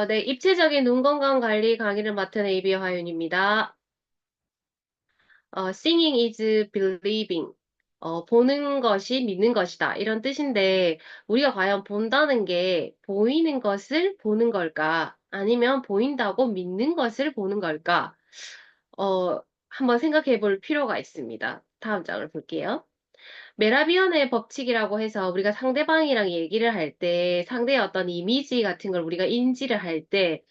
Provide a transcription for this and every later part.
네, 입체적인 눈 건강 관리 강의를 맡은 AB의 화윤입니다. Seeing is believing. 보는 것이 믿는 것이다. 이런 뜻인데, 우리가 과연 본다는 게 보이는 것을 보는 걸까? 아니면 보인다고 믿는 것을 보는 걸까? 한번 생각해 볼 필요가 있습니다. 다음 장을 볼게요. 메라비언의 법칙이라고 해서 우리가 상대방이랑 얘기를 할 때, 상대의 어떤 이미지 같은 걸 우리가 인지를 할 때,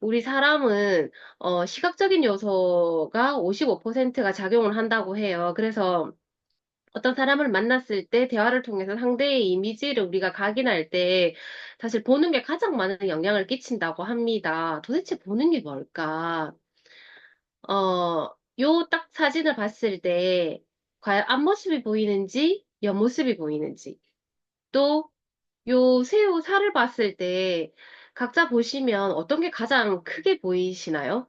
우리 사람은 시각적인 요소가 55%가 작용을 한다고 해요. 그래서 어떤 사람을 만났을 때 대화를 통해서 상대의 이미지를 우리가 각인할 때 사실 보는 게 가장 많은 영향을 끼친다고 합니다. 도대체 보는 게 뭘까? 요 딱 사진을 봤을 때 과연 앞모습이 보이는지 옆모습이 보이는지 또 요 새우 살을 봤을 때 각자 보시면 어떤 게 가장 크게 보이시나요?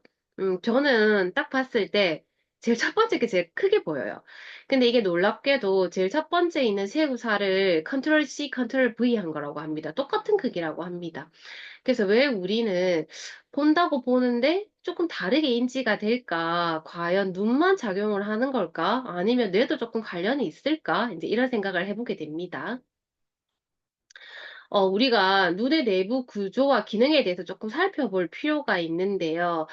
저는 딱 봤을 때 제일 첫 번째 게 제일 크게 보여요. 근데 이게 놀랍게도 제일 첫 번째 있는 새우 살을 컨트롤 C, 컨트롤 V 한 거라고 합니다. 똑같은 크기라고 합니다. 그래서 왜 우리는 본다고 보는데 조금 다르게 인지가 될까? 과연 눈만 작용을 하는 걸까? 아니면 뇌도 조금 관련이 있을까? 이제 이런 생각을 해보게 됩니다. 우리가 눈의 내부 구조와 기능에 대해서 조금 살펴볼 필요가 있는데요.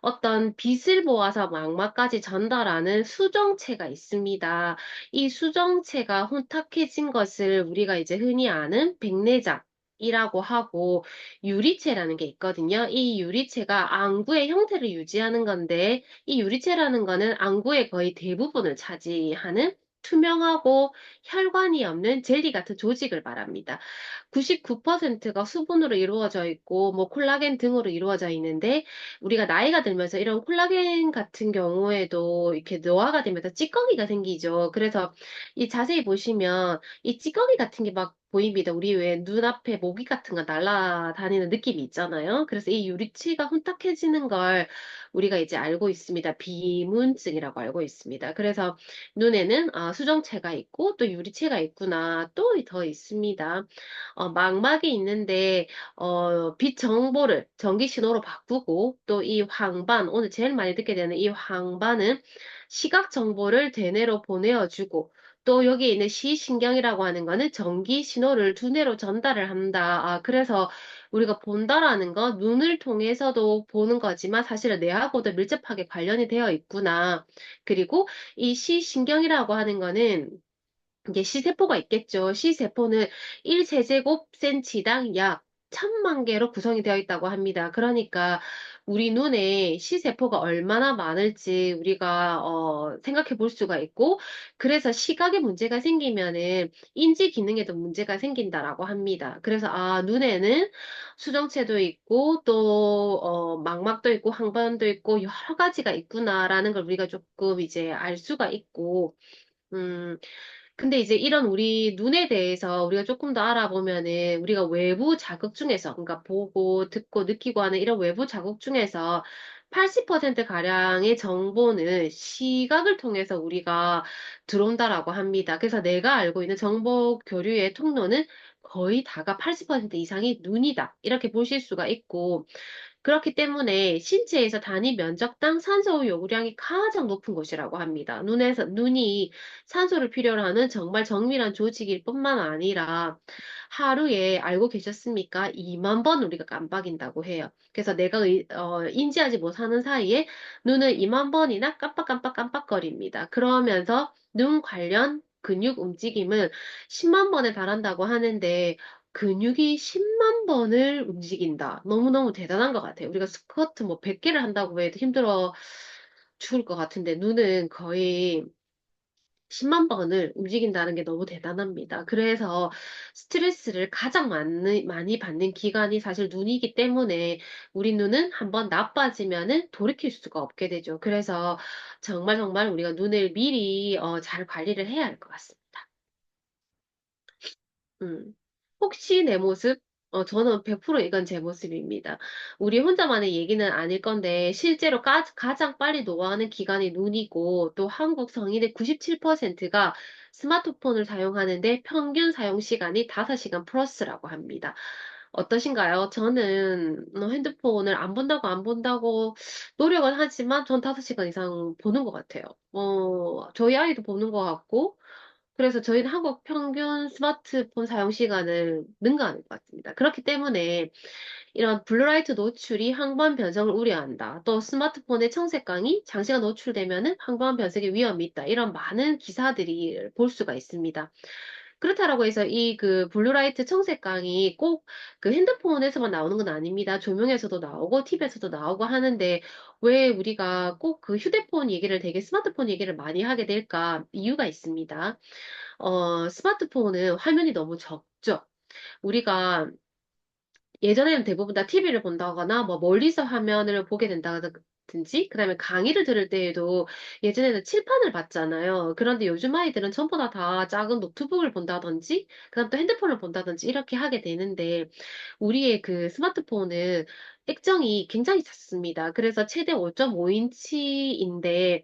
어떤 빛을 모아서 망막까지 전달하는 수정체가 있습니다. 이 수정체가 혼탁해진 것을 우리가 이제 흔히 아는 백내장. 이라고 하고 유리체라는 게 있거든요. 이 유리체가 안구의 형태를 유지하는 건데 이 유리체라는 거는 안구의 거의 대부분을 차지하는 투명하고 혈관이 없는 젤리 같은 조직을 말합니다. 99%가 수분으로 이루어져 있고, 뭐 콜라겐 등으로 이루어져 있는데, 우리가 나이가 들면서 이런 콜라겐 같은 경우에도 이렇게 노화가 되면서 찌꺼기가 생기죠. 그래서 이 자세히 보시면 이 찌꺼기 같은 게 막 보입니다. 우리 왜 눈앞에 모기 같은 거 날아다니는 느낌이 있잖아요. 그래서 이 유리치가 혼탁해지는 걸 우리가 이제 알고 있습니다. 비문증이라고 알고 있습니다. 그래서 눈에는 수정체가 있고 또 유리체가 있구나. 또 더 있습니다. 망막이 있는데 빛 정보를 전기 신호로 바꾸고 또 이 황반 오늘 제일 많이 듣게 되는 이 황반은 시각 정보를 대뇌로 보내어주고 또 여기에 있는 시신경이라고 하는 거는 전기 신호를 두뇌로 전달을 한다. 그래서 우리가 본다라는 건 눈을 통해서도 보는 거지만 사실은 뇌하고도 밀접하게 관련이 되어 있구나. 그리고 이 시신경이라고 하는 거는 이게 시세포가 있겠죠. 시세포는 1세제곱센치당 약 1000만 개로 구성이 되어 있다고 합니다. 그러니까 우리 눈에 시세포가 얼마나 많을지 우리가 생각해 볼 수가 있고 그래서 시각에 문제가 생기면은 인지 기능에도 문제가 생긴다라고 합니다. 그래서 눈에는 수정체도 있고 또 망막도 있고 황반도 있고 여러 가지가 있구나라는 걸 우리가 조금 이제 알 수가 있고 음, 근데 이제 이런 우리 눈에 대해서 우리가 조금 더 알아보면은 우리가 외부 자극 중에서, 그러니까 보고, 듣고, 느끼고 하는 이런 외부 자극 중에서 80% 가량의 정보는 시각을 통해서 우리가 들어온다라고 합니다. 그래서 내가 알고 있는 정보 교류의 통로는 거의 다가 80% 이상이 눈이다. 이렇게 보실 수가 있고, 그렇기 때문에 신체에서 단위 면적당 산소 요구량이 가장 높은 곳이라고 합니다. 눈이 산소를 필요로 하는 정말 정밀한 조직일 뿐만 아니라 하루에 알고 계셨습니까? 2만 번 우리가 깜빡인다고 해요. 그래서 내가 인지하지 못하는 사이에 눈을 2만 번이나 깜빡깜빡깜빡거립니다. 그러면서 눈 관련 근육 움직임은 10만 번에 달한다고 하는데 근육이 10만 번을 움직인다. 너무너무 대단한 것 같아요. 우리가 스쿼트 뭐 100개를 한다고 해도 힘들어 죽을 것 같은데 눈은 거의 10만 번을 움직인다는 게 너무 대단합니다. 그래서 스트레스를 가장 많이 받는 기관이 사실 눈이기 때문에 우리 눈은 한번 나빠지면은 돌이킬 수가 없게 되죠. 그래서 정말 정말 우리가 눈을 미리 잘 관리를 해야 할 것 같습니다. 음. 혹시 내 모습? 저는 100% 이건 제 모습입니다. 우리 혼자만의 얘기는 아닐 건데, 실제로 가장 빨리 노화하는 기관이 눈이고, 또 한국 성인의 97%가 스마트폰을 사용하는데 평균 사용 시간이 5시간 플러스라고 합니다. 어떠신가요? 저는 핸드폰을 안 본다고 안 본다고 노력은 하지만 전 5시간 이상 보는 것 같아요. 저희 아이도 보는 것 같고, 그래서 저희는 한국 평균 스마트폰 사용 시간을 능가하는 것 같습니다. 그렇기 때문에 이런 블루라이트 노출이 항반 변성을 우려한다. 또 스마트폰의 청색광이 장시간 노출되면은 항반 변색의 위험이 있다. 이런 많은 기사들이 볼 수가 있습니다. 그렇다라고 해서 이 그 블루라이트 청색광이 꼭 그 핸드폰에서만 나오는 건 아닙니다. 조명에서도 나오고 TV에서도 나오고 하는데 왜 우리가 꼭 그 휴대폰 얘기를 되게 스마트폰 얘기를 많이 하게 될까? 이유가 있습니다. 스마트폰은 화면이 너무 적죠. 우리가 예전에는 대부분 다 TV를 본다거나 뭐 멀리서 화면을 보게 된다든지 그다음에 강의를 들을 때에도 예전에는 칠판을 봤잖아요. 그런데 요즘 아이들은 전부 다 작은 노트북을 본다든지 그다음 또 핸드폰을 본다든지 이렇게 하게 되는데 우리의 그 스마트폰은 액정이 굉장히 작습니다. 그래서 최대 5.5인치인데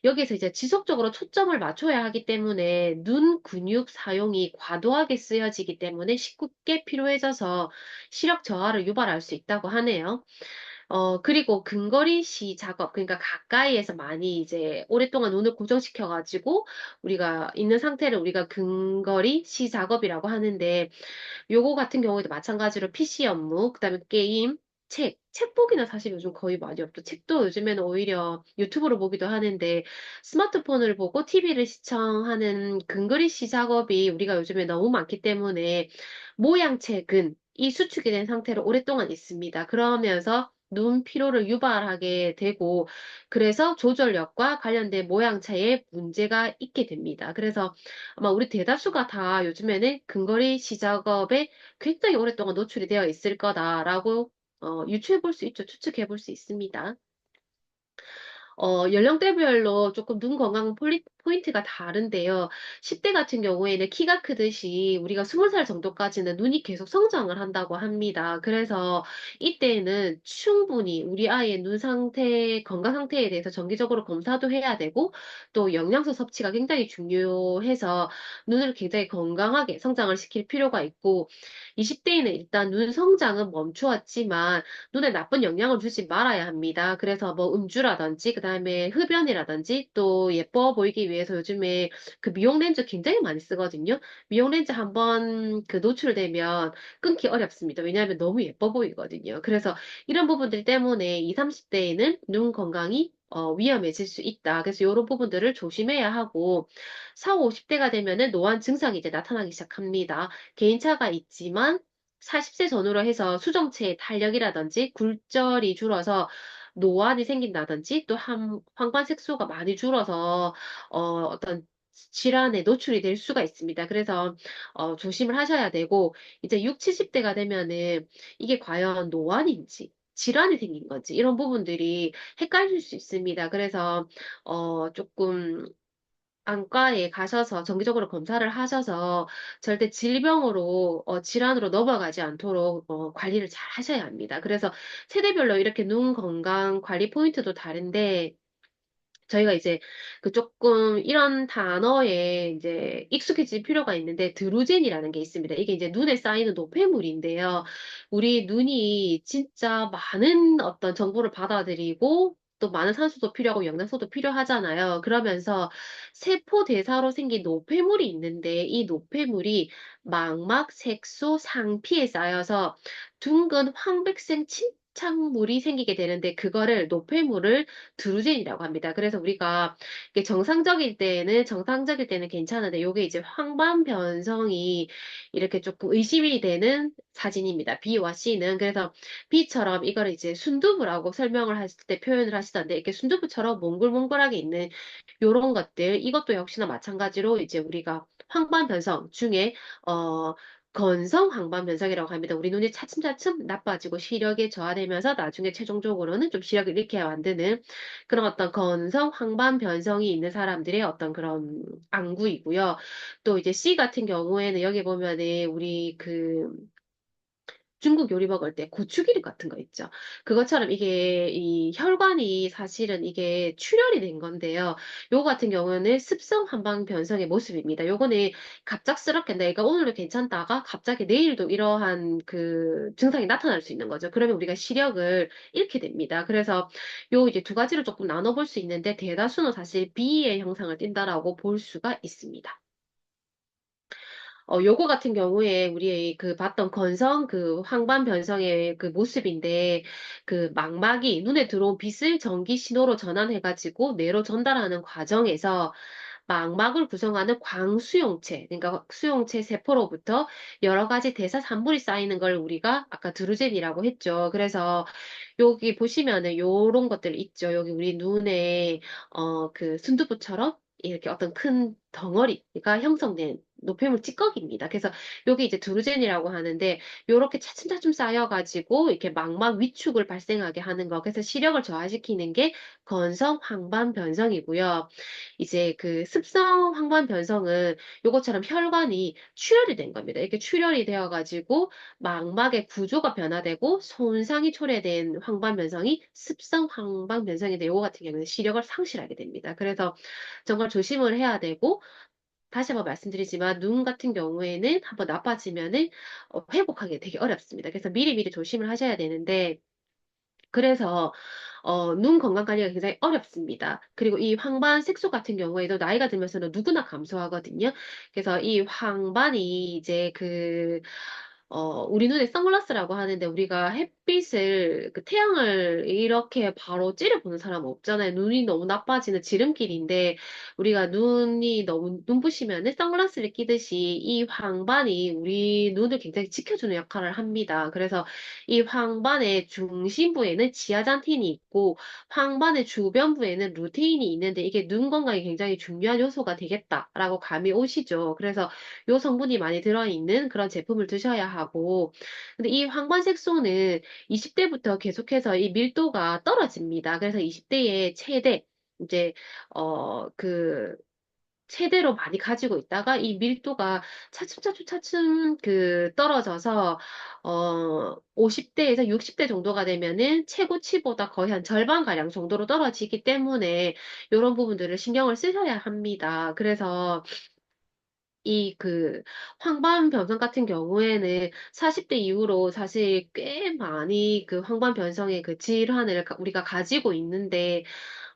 여기에서 이제 지속적으로 초점을 맞춰야 하기 때문에 눈 근육 사용이 과도하게 쓰여지기 때문에 쉽게 피로해져서 시력 저하를 유발할 수 있다고 하네요. 그리고 근거리 시 작업, 그러니까 가까이에서 많이 이제 오랫동안 눈을 고정시켜가지고 우리가 있는 상태를 우리가 근거리 시 작업이라고 하는데 요거 같은 경우에도 마찬가지로 PC 업무, 그다음에 게임, 책 보기는 사실 요즘 거의 많이 없죠. 책도 요즘에는 오히려 유튜브로 보기도 하는데 스마트폰을 보고 TV를 시청하는 근그리시 작업이 우리가 요즘에 너무 많기 때문에 모양책은 이 수축이 된 상태로 오랫동안 있습니다. 그러면서 눈 피로를 유발하게 되고 그래서 조절력과 관련된 모양차에 문제가 있게 됩니다. 그래서 아마 우리 대다수가 다 요즘에는 근거리 시작업에 굉장히 오랫동안 노출이 되어 있을 거다라고 유추해 볼 수 있죠. 추측해 볼 수 있습니다. 연령대별로 조금 눈 건강 포인트가 다른데요. 10대 같은 경우에는 키가 크듯이 우리가 20살 정도까지는 눈이 계속 성장을 한다고 합니다. 그래서 이때는 충분히 우리 아이의 눈 상태, 건강 상태에 대해서 정기적으로 검사도 해야 되고 또 영양소 섭취가 굉장히 중요해서 눈을 굉장히 건강하게 성장을 시킬 필요가 있고 20대에는 일단 눈 성장은 멈추었지만 눈에 나쁜 영향을 주지 말아야 합니다. 그래서 뭐 음주라든지 그다음에 흡연이라든지 또 예뻐 보이기 위해서 요즘에 그 미용 렌즈 굉장히 많이 쓰거든요. 미용 렌즈 한번 그 노출되면 끊기 어렵습니다. 왜냐하면 너무 예뻐 보이거든요. 그래서 이런 부분들 때문에 20, 30대에는 눈 건강이 위험해질 수 있다. 그래서 이런 부분들을 조심해야 하고 40, 50대가 되면은 노안 증상이 이제 나타나기 시작합니다. 개인차가 있지만 40세 전후로 해서 수정체의 탄력이라든지 굴절이 줄어서 노안이 생긴다든지 또 황반색소가 많이 줄어서 어떤 질환에 노출이 될 수가 있습니다. 그래서 조심을 하셔야 되고 이제 6, 70대가 되면은 이게 과연 노안인지 질환이 생긴 건지 이런 부분들이 헷갈릴 수 있습니다. 그래서 조금 안과에 가셔서 정기적으로 검사를 하셔서 절대 질병으로, 질환으로 넘어가지 않도록 관리를 잘 하셔야 합니다. 그래서 세대별로 이렇게 눈 건강 관리 포인트도 다른데, 저희가 이제 그 조금 이런 단어에 이제 익숙해질 필요가 있는데 드루젠이라는 게 있습니다. 이게 이제 눈에 쌓이는 노폐물인데요. 우리 눈이 진짜 많은 어떤 정보를 받아들이고 또 많은 산소도 필요하고 영양소도 필요하잖아요. 그러면서 세포 대사로 생긴 노폐물이 있는데 이 노폐물이 망막, 색소, 상피에 쌓여서 둥근 황백색 침착물이 생기게 되는데 그거를 노폐물을 드루젠이라고 합니다. 그래서 우리가 이게 정상적일 때는 괜찮은데 요게 이제 황반 변성이 이렇게 조금 의심이 되는 사진입니다. B와 C는. 그래서 B처럼 이걸 이제 순두부라고 설명을 하실 때 표현을 하시던데 이렇게 순두부처럼 몽글몽글하게 있는 요런 것들 이것도 역시나 마찬가지로 이제 우리가 황반 변성 중에 어 건성 황반 변성이라고 합니다. 우리 눈이 차츰차츰 나빠지고 시력이 저하되면서 나중에 최종적으로는 좀 시력을 잃게 만드는 그런 어떤 건성 황반 변성이 있는 사람들의 어떤 그런 암구이고요. 또 이제 C 같은 경우에는 여기 보면은 우리 그 중국 요리 먹을 때 고추기름 같은 거 있죠. 그것처럼 이게 이 혈관이 사실은 이게 출혈이 된 건데요. 요거 같은 경우는 습성 한방 변성의 모습입니다. 요거는 갑작스럽게 내가 오늘은 괜찮다가 갑자기 내일도 이러한 그 증상이 나타날 수 있는 거죠. 그러면 우리가 시력을 잃게 됩니다. 그래서 요 이제 두 가지로 조금 나눠볼 수 있는데 대다수는 사실 B의 형상을 띈다라고 볼 수가 있습니다. 요거 같은 경우에 우리 그 봤던 건성 그 황반 변성의 그 모습인데 그 망막이 눈에 들어온 빛을 전기 신호로 전환해가지고 뇌로 전달하는 과정에서 망막을 구성하는 광수용체, 그러니까 수용체 세포로부터 여러 가지 대사 산물이 쌓이는 걸 우리가 아까 드루젠이라고 했죠. 그래서 여기 보시면은 요런 것들 있죠. 여기 우리 눈에 그 순두부처럼 이렇게 어떤 큰 덩어리가 형성된 노폐물 찌꺼기입니다. 그래서 요게 이제 드루젠이라고 하는데 요렇게 차츰차츰 쌓여가지고 이렇게 망막 위축을 발생하게 하는 거. 그래서 시력을 저하시키는 게 건성 황반 변성이고요. 이제 그 습성 황반 변성은 요것처럼 혈관이 출혈이 된 겁니다. 이렇게 출혈이 되어가지고 망막의 구조가 변화되고 손상이 초래된 황반변성이 습성 황반변성인데 요거 같은 경우는 시력을 상실하게 됩니다. 그래서 정말 조심을 해야 되고 다시 한번 말씀드리지만 눈 같은 경우에는 한번 나빠지면은 회복하기 되게 어렵습니다. 그래서 미리미리 조심을 하셔야 되는데 그래서 눈 건강 관리가 굉장히 어렵습니다. 그리고 이 황반 색소 같은 경우에도 나이가 들면서는 누구나 감소하거든요. 그래서 이 황반이 이제 우리 눈에 선글라스라고 하는데 우리가 햇빛을, 그 태양을 이렇게 바로 찌려보는 사람은 없잖아요. 눈이 너무 나빠지는 지름길인데 우리가 눈이 너무 눈부시면은 선글라스를 끼듯이 이 황반이 우리 눈을 굉장히 지켜주는 역할을 합니다. 그래서 이 황반의 중심부에는 지아잔틴이 있고 황반의 주변부에는 루테인이 있는데 이게 눈 건강에 굉장히 중요한 요소가 되겠다라고 감이 오시죠. 그래서 요 성분이 많이 들어있는 그런 제품을 드셔야 하고 근데 이 황반색소는 20대부터 계속해서 이 밀도가 떨어집니다. 그래서 20대에 최대 이제 그 최대로 많이 가지고 있다가 이 밀도가 차츰차츰 그 떨어져서 50대에서 60대 정도가 되면은 최고치보다 거의 한 절반가량 정도로 떨어지기 때문에 이런 부분들을 신경을 쓰셔야 합니다. 그래서 이 그 황반 변성 같은 경우에는 40대 이후로 사실 꽤 많이 그 황반 변성의 그 질환을 우리가 가지고 있는데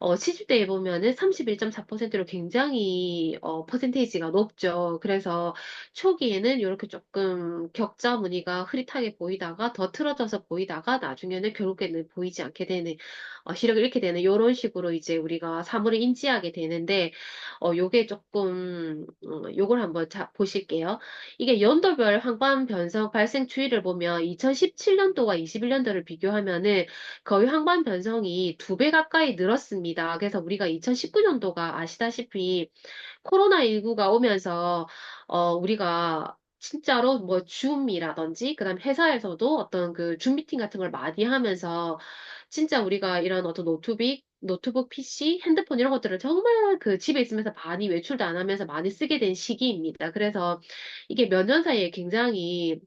70대에 보면은 31.4%로 굉장히 퍼센테이지가 높죠. 그래서 초기에는 이렇게 조금 격자 무늬가 흐릿하게 보이다가 더 틀어져서 보이다가 나중에는 결국에는 보이지 않게 되는 시력을 잃게 되는 이런 식으로 이제 우리가 사물을 인지하게 되는데 요게 조금 요걸 한번 보실게요. 이게 연도별 황반 변성 발생 추이를 보면 2017년도와 21년도를 비교하면은 거의 황반 변성이 2배 가까이 늘었습니다. 그래서 우리가 2019년도가 아시다시피 코로나19가 오면서 우리가 진짜로 뭐 줌이라든지 그다음 회사에서도 어떤 그 줌 미팅 같은 걸 많이 하면서 진짜 우리가 이런 어떤 노트북, PC, 핸드폰 이런 것들을 정말 그 집에 있으면서 많이 외출도 안 하면서 많이 쓰게 된 시기입니다. 그래서 이게 몇 년 사이에 굉장히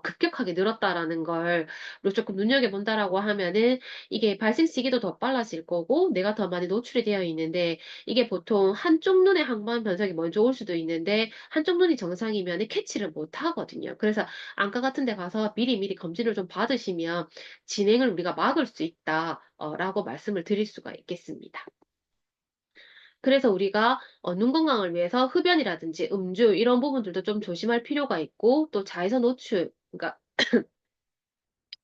급격하게 늘었다라는 걸 조금 눈여겨본다라고 하면은 이게 발생 시기도 더 빨라질 거고 내가 더 많이 노출이 되어 있는데 이게 보통 한쪽 눈에 항반 변성이 먼저 올 수도 있는데 한쪽 눈이 정상이면 캐치를 못 하거든요. 그래서 안과 같은 데 가서 미리미리 검진을 좀 받으시면 진행을 우리가 막을 수 있다라고 말씀을 드릴 수가 있겠습니다. 그래서 우리가 눈 건강을 위해서 흡연이라든지 음주 이런 부분들도 좀 조심할 필요가 있고 또 자외선 노출, 그러니까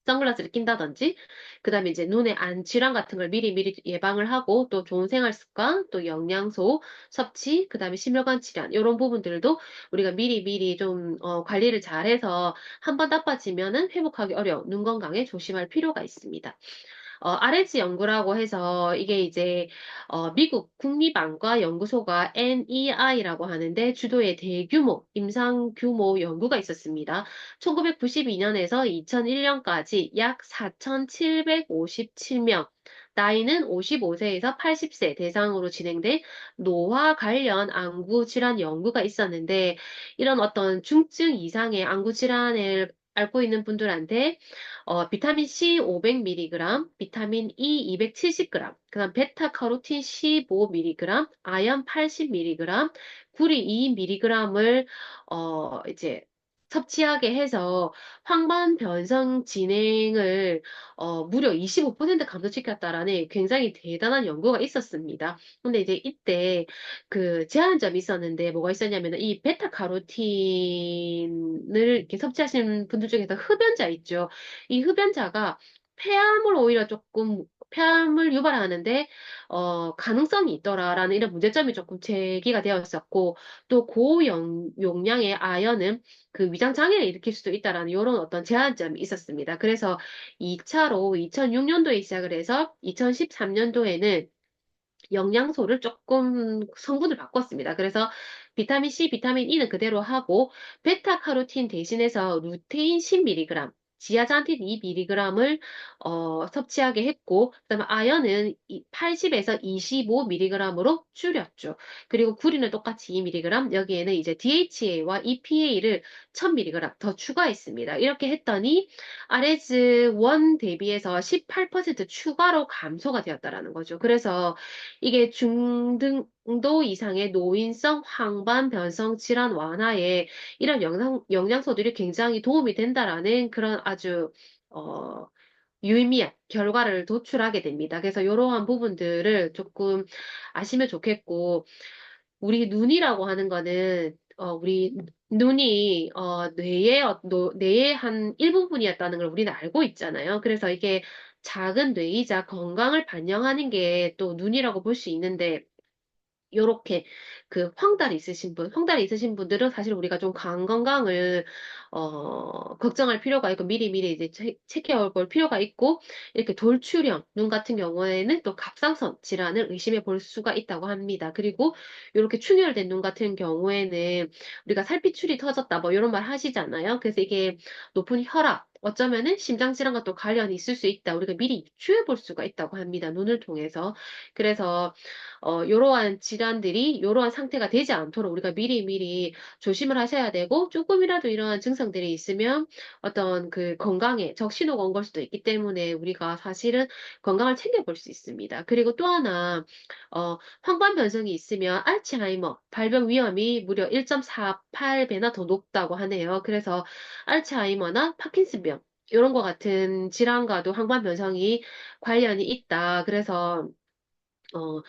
선글라스를 낀다든지, 그 다음에 이제 눈의 안 질환 같은 걸 미리미리 예방을 하고, 또 좋은 생활 습관, 또 영양소 섭취, 그 다음에 심혈관 질환, 이런 부분들도 우리가 미리미리 좀, 관리를 잘해서 한 번 나빠지면은 회복하기 어려운 눈 건강에 조심할 필요가 있습니다. RS 연구라고 해서 이게 이제 미국 국립안과 연구소가 NEI라고 하는데 주도의 대규모 임상 규모 연구가 있었습니다. 1992년에서 2001년까지 약 4,757명 나이는 55세에서 80세 대상으로 진행된 노화 관련 안구 질환 연구가 있었는데 이런 어떤 중증 이상의 안구 질환을 앓고 있는 분들한테 비타민 C 500mg, 비타민 E 270g, 그다음 베타카로틴 15mg, 아연 80mg, 구리 2mg을 이제 섭취하게 해서 황반 변성 진행을 무려 25% 감소시켰다라는 굉장히 대단한 연구가 있었습니다. 근데 이제 이때 그 제한점이 있었는데 뭐가 있었냐면 이 베타카로틴을 이렇게 섭취하시는 분들 중에서 흡연자 있죠. 이 흡연자가 폐암을 오히려 조금 폐암을 유발하는데 가능성이 있더라라는 이런 문제점이 조금 제기가 되었었고 또 고용량의 아연은 그 위장 장애를 일으킬 수도 있다라는 이런 어떤 제한점이 있었습니다. 그래서 2차로 2006년도에 시작을 해서 2013년도에는 영양소를 조금 성분을 바꿨습니다. 그래서 비타민 C, 비타민 E는 그대로 하고 베타카로틴 대신해서 루테인 10mg, 지아잔틴 2mg을 섭취하게 했고 그다음에 아연은 80에서 25mg으로 줄였죠. 그리고 구리는 똑같이 2mg, 여기에는 이제 DHA와 EPA를 1000mg 더 추가했습니다. 이렇게 했더니 아레즈 1 대비해서 18% 추가로 감소가 되었다라는 거죠. 그래서 이게 중등도 이상의 노인성 황반 변성 질환 완화에 이런 영양소들이 굉장히 도움이 된다라는 그런 아주 어, 유의미한 결과를 도출하게 됩니다. 그래서 이러한 부분들을 조금 아시면 좋겠고, 우리 눈이라고 하는 거는 우리 눈이 뇌의 한 일부분이었다는 걸 우리는 알고 있잖아요. 그래서 이게 작은 뇌이자 건강을 반영하는 게 또 눈이라고 볼 수 있는데 요렇게 그 황달이 있으신 분들은 사실 우리가 좀 간 건강을 걱정할 필요가 있고 미리미리 이제 체크해 볼 필요가 있고 이렇게 돌출형 눈 같은 경우에는 또 갑상선 질환을 의심해 볼 수가 있다고 합니다. 그리고 이렇게 충혈된 눈 같은 경우에는 우리가 살피출이 터졌다 뭐 이런 말 하시잖아요. 그래서 이게 높은 혈압 어쩌면은 심장 질환과 또 관련이 있을 수 있다. 우리가 미리 유추해 볼 수가 있다고 합니다. 눈을 통해서. 그래서 이러한 질환들이 이러한 상태가 되지 않도록 우리가 미리미리 조심을 하셔야 되고 조금이라도 이러한 증상들이 있으면 어떤 그 건강에 적신호가 온 걸 수도 있기 때문에 우리가 사실은 건강을 챙겨볼 수 있습니다. 그리고 또 하나 황반 변성이 있으면 알츠하이머 발병 위험이 무려 1.48배나 더 높다고 하네요. 그래서 알츠하이머나 파킨슨병 이런 거 같은 질환과도 황반 변성이 관련이 있다. 그래서 어,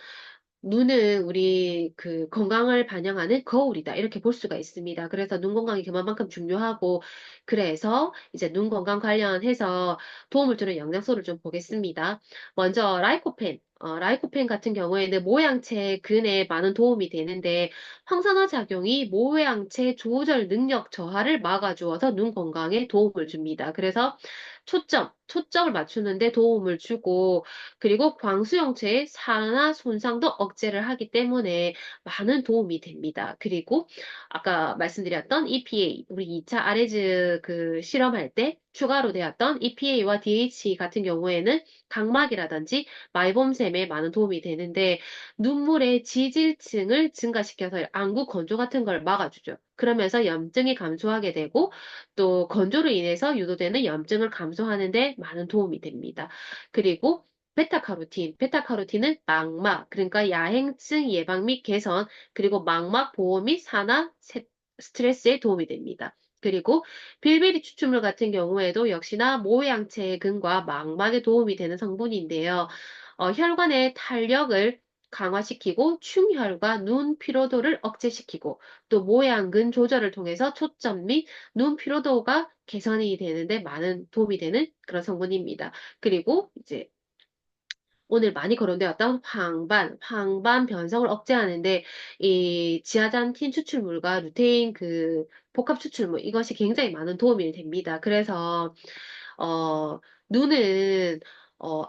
눈은 우리 그 건강을 반영하는 거울이다. 이렇게 볼 수가 있습니다. 그래서 눈 건강이 그만큼 중요하고, 그래서 이제 눈 건강 관련해서 도움을 주는 영양소를 좀 보겠습니다. 먼저 라이코펜 같은 경우에는 모양체 근에 많은 도움이 되는데, 항산화 작용이 모양체 조절 능력 저하를 막아주어서 눈 건강에 도움을 줍니다. 그래서 초점을 맞추는데 도움을 주고, 그리고 광수형체의 산화 손상도 억제를 하기 때문에 많은 도움이 됩니다. 그리고 아까 말씀드렸던 EPA, 우리 2차 아레즈 그 실험할 때 추가로 되었던 EPA와 DHA 같은 경우에는 각막이라든지 말봄샘에 많은 도움이 되는데 눈물의 지질층을 증가시켜서 안구 건조 같은 걸 막아주죠. 그러면서 염증이 감소하게 되고 또 건조로 인해서 유도되는 염증을 감소하는데 많은 도움이 됩니다. 그리고 베타카로틴은 망막, 그러니까 야행증 예방 및 개선, 그리고 망막 보호 및 스트레스에 도움이 됩니다. 그리고 빌베리 추출물 같은 경우에도 역시나 모양체근과 망막에 도움이 되는 성분인데요. 혈관의 탄력을 강화시키고 충혈과 눈 피로도를 억제시키고 또 모양근 조절을 통해서 초점 및 눈 피로도가 개선이 되는데 많은 도움이 되는 그런 성분입니다. 그리고 이제 오늘 많이 거론되었던 황반 변성을 억제하는데 이 지아잔틴 추출물과 루테인 그 복합 추출물 이것이 굉장히 많은 도움이 됩니다. 그래서 어 눈은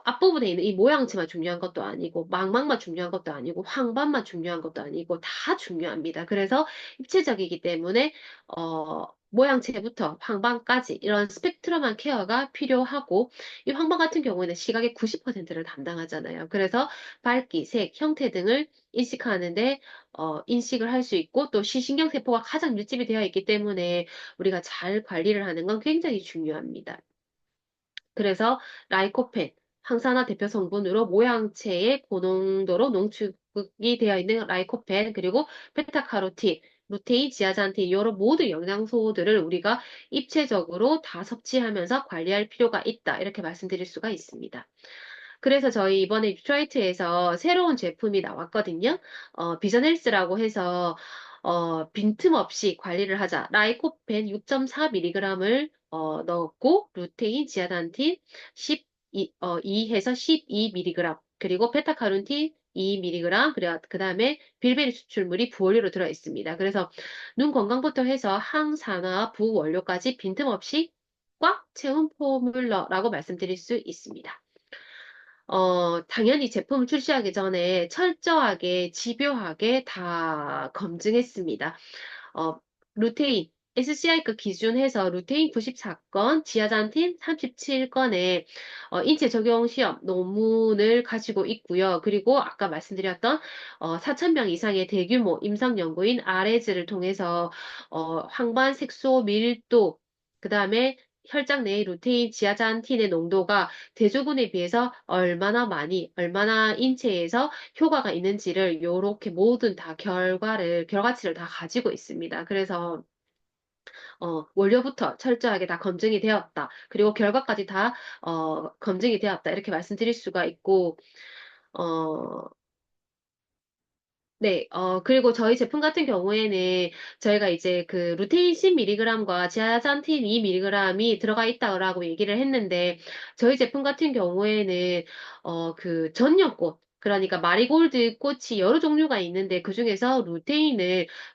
앞부분에 있는 이 모양체만 중요한 것도 아니고 망막만 중요한 것도 아니고 황반만 중요한 것도 아니고 다 중요합니다. 그래서 입체적이기 때문에 모양체부터 황반까지 이런 스펙트럼한 케어가 필요하고 이 황반 같은 경우에는 시각의 90%를 담당하잖아요. 그래서 밝기, 색, 형태 등을 인식하는데 인식을 할 수 있고 또 시신경세포가 가장 밀집이 되어 있기 때문에 우리가 잘 관리를 하는 건 굉장히 중요합니다. 그래서 라이코펜, 항산화 대표 성분으로 모양체의 고농도로 농축이 되어 있는 라이코펜, 그리고 베타카로틴, 루테인, 지아잔틴, 이런 모든 영양소들을 우리가 입체적으로 다 섭취하면서 관리할 필요가 있다. 이렇게 말씀드릴 수가 있습니다. 그래서 저희 이번에 뉴트라이트에서 새로운 제품이 나왔거든요. 비전헬스라고 해서 빈틈없이 관리를 하자. 라이코펜 6.4mg을 넣었고 루테인, 지아단틴 2해서 12mg 그리고 베타카론틴 2mg 그 다음에 빌베리 추출물이 부원료로 들어 있습니다. 그래서 눈 건강부터 해서 항산화 부원료까지 빈틈없이 꽉 채운 포뮬러라고 말씀드릴 수 있습니다. 당연히 제품을 출시하기 전에 철저하게 집요하게 다 검증했습니다. 어, 루테인, SCI급 기준해서 루테인 94건, 지아잔틴 37건의 인체 적용 시험 논문을 가지고 있고요. 그리고 아까 말씀드렸던 4,000명 이상의 대규모 임상 연구인 아레즈를 통해서 황반 색소 밀도, 그 다음에 혈장 내의 루테인, 지아잔틴의 농도가 대조군에 비해서 얼마나 많이, 얼마나 인체에서 효과가 있는지를 요렇게 모든 다 결과치를 다 가지고 있습니다. 그래서, 원료부터 철저하게 다 검증이 되었다. 그리고 결과까지 다, 검증이 되었다. 이렇게 말씀드릴 수가 있고, 어, 네, 그리고 저희 제품 같은 경우에는 저희가 이제 그 루테인 10mg과 지아잔틴 2mg이 들어가 있다고 얘기를 했는데, 저희 제품 같은 경우에는, 그 전용꽃, 그러니까 마리골드 꽃이 여러 종류가 있는데, 그 중에서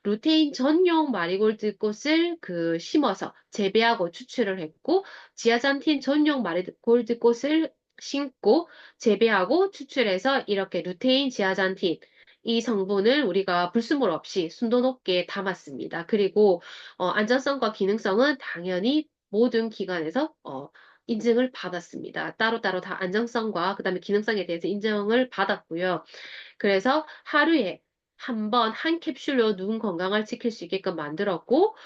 루테인 전용 마리골드 꽃을 그 심어서 재배하고 추출을 했고, 지아잔틴 전용 마리골드 꽃을 심고 재배하고 추출해서 이렇게 루테인 지아잔틴 이 성분을 우리가 불순물 없이 순도 높게 담았습니다. 그리고 안전성과 기능성은 당연히 모든 기관에서 인증을 받았습니다. 따로따로 다 안정성과 그다음에 기능성에 대해서 인정을 받았고요. 그래서 하루에 한 번, 한 캡슐로 눈 건강을 지킬 수 있게끔 만들었고,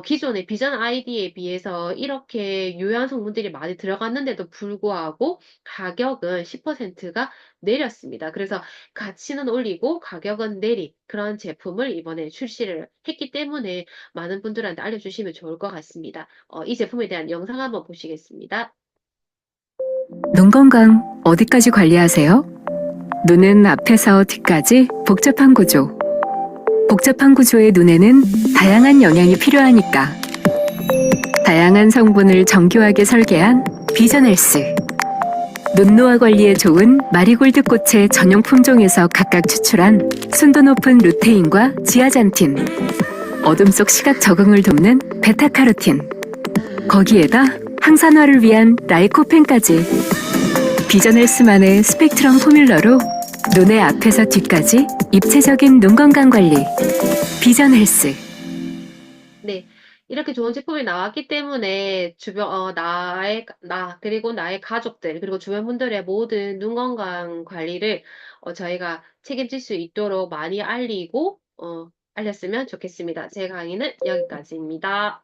기존의 비전 아이디에 비해서 이렇게 유효한 성분들이 많이 들어갔는데도 불구하고 가격은 10%가 내렸습니다. 그래서 가치는 올리고 가격은 내린 그런 제품을 이번에 출시를 했기 때문에 많은 분들한테 알려주시면 좋을 것 같습니다. 이 제품에 대한 영상 한번 보시겠습니다. 눈 건강 어디까지 관리하세요? 눈은 앞에서 뒤까지 복잡한 구조. 복잡한 구조의 눈에는 다양한 영양이 필요하니까. 다양한 성분을 정교하게 설계한 비전헬스. 눈노화 관리에 좋은 마리골드 꽃의 전용 품종에서 각각 추출한 순도 높은 루테인과 지아잔틴. 어둠 속 시각 적응을 돕는 베타카로틴. 거기에다 항산화를 위한 라이코펜까지. 비전헬스만의 스펙트럼 포뮬러로 눈의 앞에서 뒤까지 입체적인 눈 건강 관리. 비전헬스. 네. 이렇게 좋은 제품이 나왔기 때문에 그리고 나의 가족들, 그리고 주변 분들의 모든 눈 건강 관리를 저희가 책임질 수 있도록 많이 알리고, 알렸으면 좋겠습니다. 제 강의는 여기까지입니다.